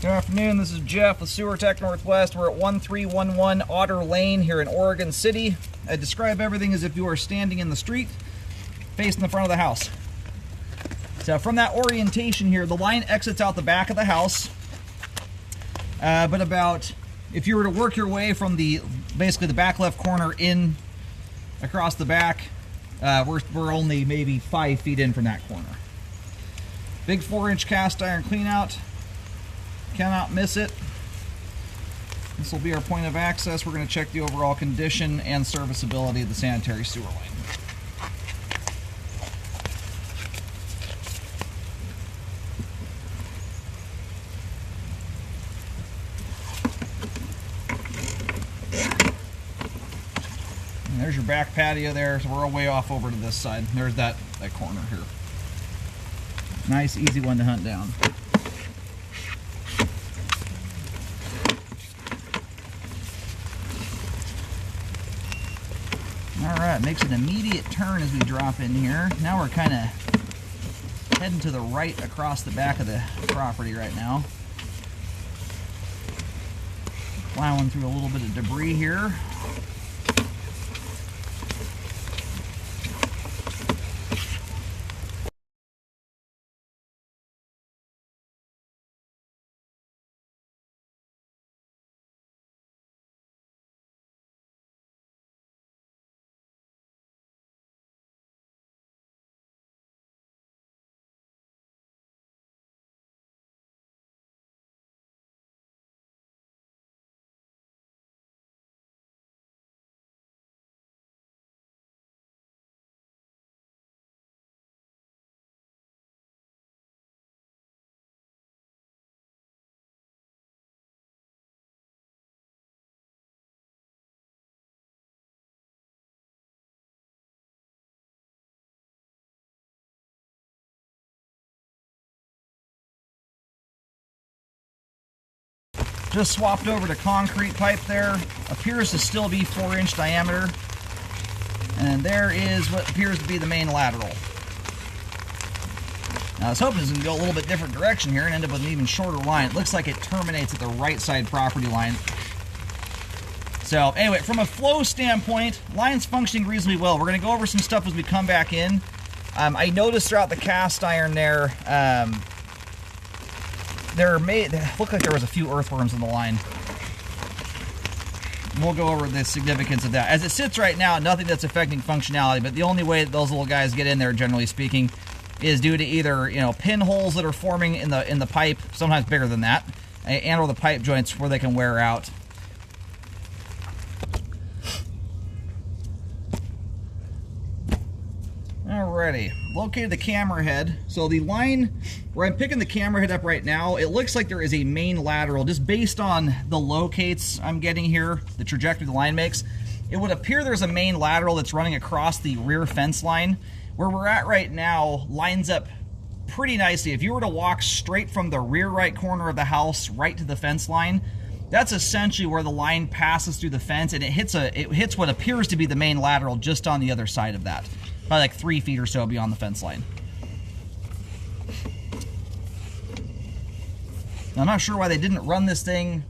Good afternoon, this is Jeff with Sewer Tech Northwest. We're at 1311 Otter Lane here in Oregon City. I describe everything as if you are standing in the street, facing the front of the house. So from that orientation here, the line exits out the back of the house, but about, if you were to work your way from basically the back left corner in across the back, we're only maybe 5 feet in from that corner. Big 4-inch cast iron clean out. Cannot miss it. This will be our point of access. We're going to check the overall condition and serviceability of the sanitary sewer line. And there's your back patio there, so we're all way off over to this side. There's that corner here. Nice, easy one to hunt down. Alright, makes an immediate turn as we drop in here. Now we're kind of heading to the right across the back of the property right now. Plowing through a little bit of debris here. Just swapped over to concrete pipe there. Appears to still be 4-inch diameter. And there is what appears to be the main lateral. Now I was hoping it was going to go a little bit different direction here and end up with an even shorter line. It looks like it terminates at the right side property line. So anyway, from a flow standpoint, line's functioning reasonably well. We're going to go over some stuff as we come back in. I noticed throughout the cast iron there, looked like there was a few earthworms in the line. We'll go over the significance of that. As it sits right now, nothing that's affecting functionality, but the only way that those little guys get in there, generally speaking, is due to either, pinholes that are forming in the pipe, sometimes bigger than that, and or the pipe joints where they can wear out. Alrighty, located the camera head. So the line where I'm picking the camera head up right now, it looks like there is a main lateral. Just based on the locates I'm getting here, the trajectory the line makes, it would appear there's a main lateral that's running across the rear fence line. Where we're at right now lines up pretty nicely. If you were to walk straight from the rear right corner of the house right to the fence line, that's essentially where the line passes through the fence, and it hits what appears to be the main lateral just on the other side of that. Probably like 3 feet or so beyond the fence line. Now, I'm not sure why they didn't run this thing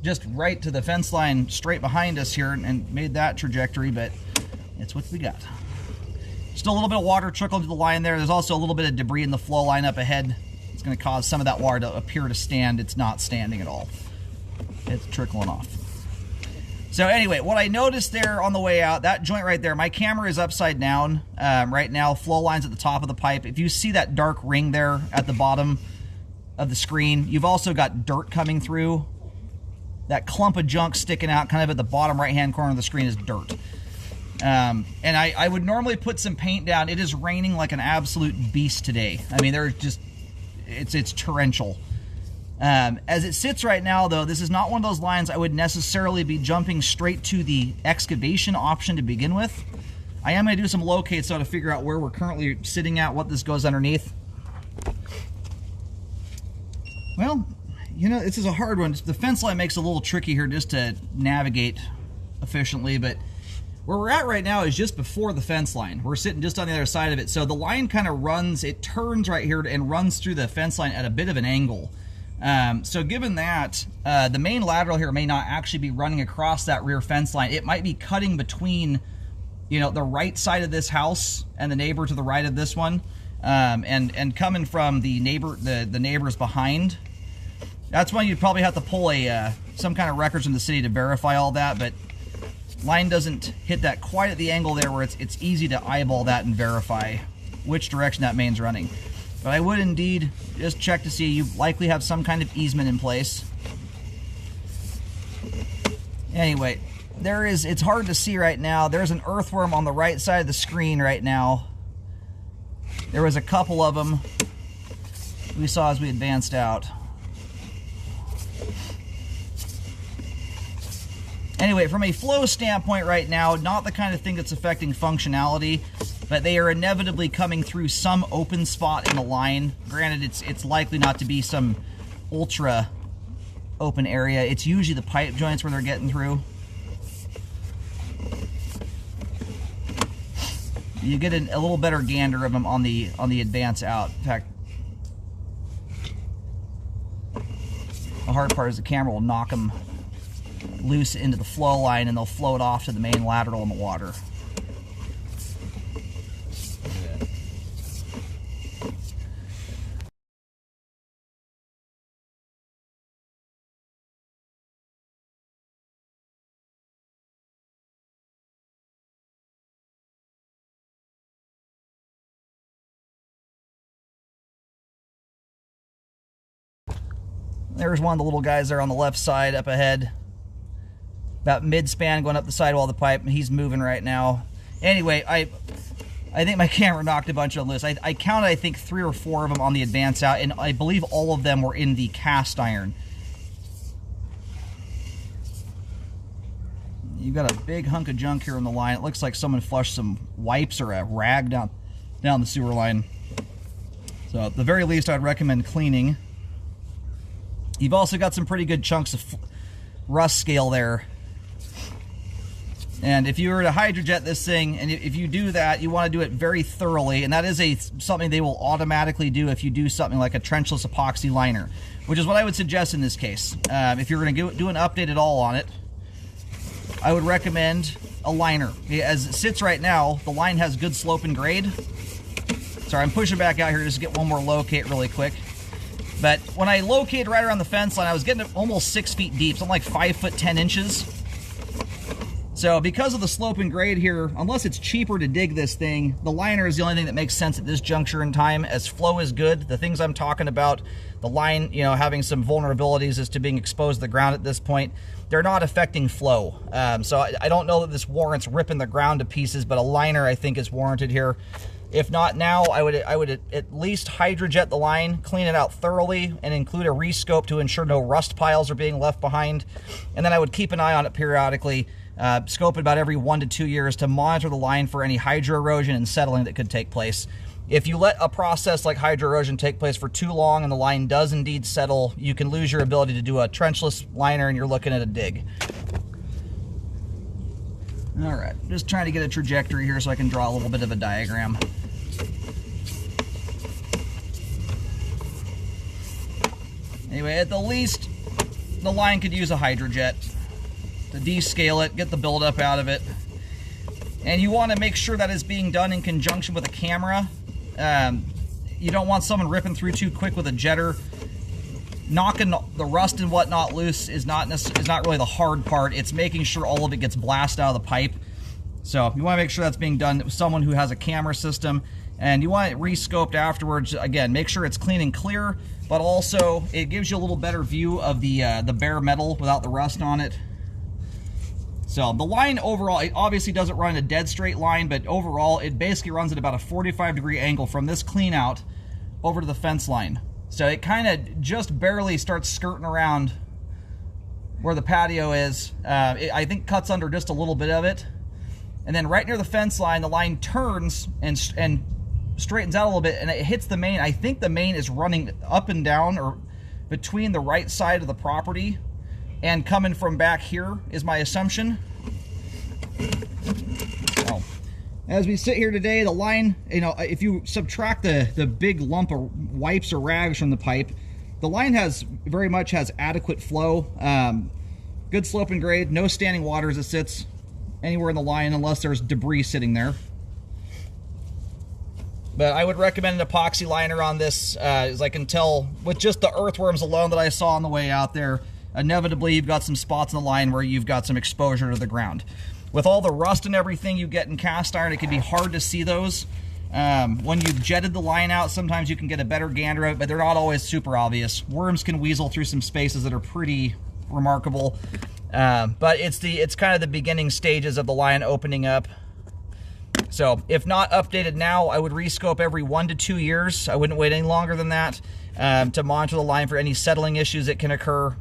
just right to the fence line straight behind us here and made that trajectory, but it's what we got. Still a little bit of water trickled to the line there. There's also a little bit of debris in the flow line up ahead. It's going to cause some of that water to appear to stand. It's not standing at all. It's trickling off. So anyway, what I noticed there on the way out, that joint right there, my camera is upside down right now. Flow line's at the top of the pipe. If you see that dark ring there at the bottom of the screen, you've also got dirt coming through. That clump of junk sticking out kind of at the bottom right-hand corner of the screen is dirt. And I would normally put some paint down. It is raining like an absolute beast today. I mean, it's torrential. As it sits right now, though, this is not one of those lines I would necessarily be jumping straight to the excavation option to begin with. I am going to do some locates, though, to figure out where we're currently sitting at, what this goes underneath. Well, this is a hard one. The fence line makes it a little tricky here just to navigate efficiently, but where we're at right now is just before the fence line. We're sitting just on the other side of it, so the line kind of runs, it turns right here and runs through the fence line at a bit of an angle. So given that, the main lateral here may not actually be running across that rear fence line. It might be cutting between, you know, the right side of this house and the neighbor to the right of this one, and coming from the neighbors behind. That's when you'd probably have to pull some kind of records from the city to verify all that, but line doesn't hit that quite at the angle there where it's easy to eyeball that and verify which direction that main's running. But I would indeed just check to see. You likely have some kind of easement in place. Anyway, it's hard to see right now. There's an earthworm on the right side of the screen right now. There was a couple of them we saw as we advanced out. Anyway, from a flow standpoint right now, not the kind of thing that's affecting functionality, but they are inevitably coming through some open spot in the line. Granted, it's likely not to be some ultra open area. It's usually the pipe joints where they're getting through. You get a little better gander of them on the advance out. In fact, the hard part is the camera will knock them loose into the flow line and they'll float off to the main lateral in the water. There's one of the little guys there on the left side up ahead. About mid-span going up the sidewall of the pipe, and he's moving right now. Anyway, I think my camera knocked a bunch of them loose. I counted, I think, 3 or 4 of them on the advance out, and I believe all of them were in the cast iron. You've got a big hunk of junk here on the line. It looks like someone flushed some wipes or a rag down the sewer line. So at the very least, I'd recommend cleaning. You've also got some pretty good chunks of rust scale there. And if you were to hydrojet this thing, and if you do that, you want to do it very thoroughly, and that is something they will automatically do if you do something like a trenchless epoxy liner, which is what I would suggest in this case. If you're going to do an update at all on it, I would recommend a liner. As it sits right now, the line has good slope and grade. Sorry, I'm pushing back out here just to get one more locate really quick. But when I located right around the fence line, I was getting it almost 6 feet deep, something like 5 foot 10 inches. So because of the slope and grade here, unless it's cheaper to dig this thing, the liner is the only thing that makes sense at this juncture in time. As flow is good, the things I'm talking about, the line, you know, having some vulnerabilities as to being exposed to the ground at this point, they're not affecting flow. So I don't know that this warrants ripping the ground to pieces, but a liner I think is warranted here. If not now, I would at least hydrojet the line, clean it out thoroughly, and include a rescope to ensure no rust piles are being left behind. And then I would keep an eye on it periodically, scope it about every 1 to 2 years to monitor the line for any hydro erosion and settling that could take place. If you let a process like hydro erosion take place for too long and the line does indeed settle, you can lose your ability to do a trenchless liner and you're looking at a dig. All right, just trying to get a trajectory here so I can draw a little bit of a diagram. Anyway, at the least, the line could use a hydrojet to descale it, get the buildup out of it. And you want to make sure that is being done in conjunction with a camera. You don't want someone ripping through too quick with a jetter. Knocking the rust and whatnot loose is not really the hard part. It's making sure all of it gets blasted out of the pipe. So you want to make sure that's being done with someone who has a camera system, and you want it rescoped afterwards. Again, make sure it's clean and clear, but also it gives you a little better view of the bare metal without the rust on it. So the line overall, it obviously doesn't run a dead straight line, but overall it basically runs at about a 45-degree angle from this clean out over to the fence line. So it kind of just barely starts skirting around where the patio is. I think cuts under just a little bit of it. And then right near the fence line, the line turns and straightens out a little bit, and it hits the main. I think the main is running up and down or between the right side of the property and coming from back here is my assumption. So, as we sit here today, the line, you know, if you subtract the big lump of wipes or rags from the pipe, The line very much has adequate flow, good slope and grade, no standing water as it sits anywhere in the line unless there's debris sitting there. But I would recommend an epoxy liner on this, as I can tell with just the earthworms alone that I saw on the way out there. Inevitably, you've got some spots in the line where you've got some exposure to the ground. With all the rust and everything you get in cast iron, it can be hard to see those. When you've jetted the line out, sometimes you can get a better gander of it, but they're not always super obvious. Worms can weasel through some spaces that are pretty remarkable. But it's kind of the beginning stages of the line opening up. So if not updated now, I would rescope every 1 to 2 years. I wouldn't wait any longer than that to monitor the line for any settling issues that can occur.